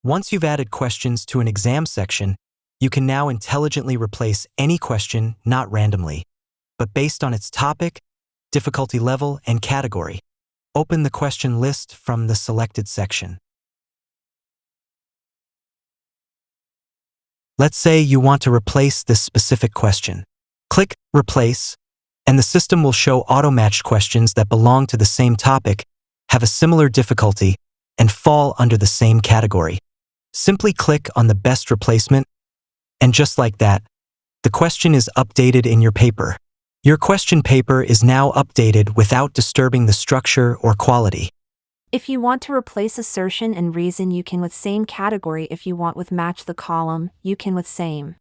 Once you've added questions to an exam section, you can now intelligently replace any question not randomly, but based on its topic, difficulty level, and category. Open the question list from the selected section. Let's say you want to replace this specific question. Click Replace, and the system will show auto-matched questions that belong to the same topic, have a similar difficulty, and fall under the same category. Simply click on the best replacement, and just like that, the question is updated in your paper. Your question paper is now updated without disturbing the structure or quality. If you want to replace assertion and reason, you can with same category. If you want with match the column, you can with same.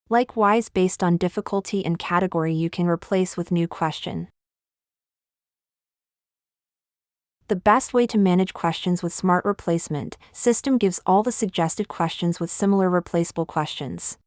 Likewise, based on difficulty and category, you can replace with new question. The best way to manage questions with Smart Replacement system gives all the suggested questions with similar replaceable questions.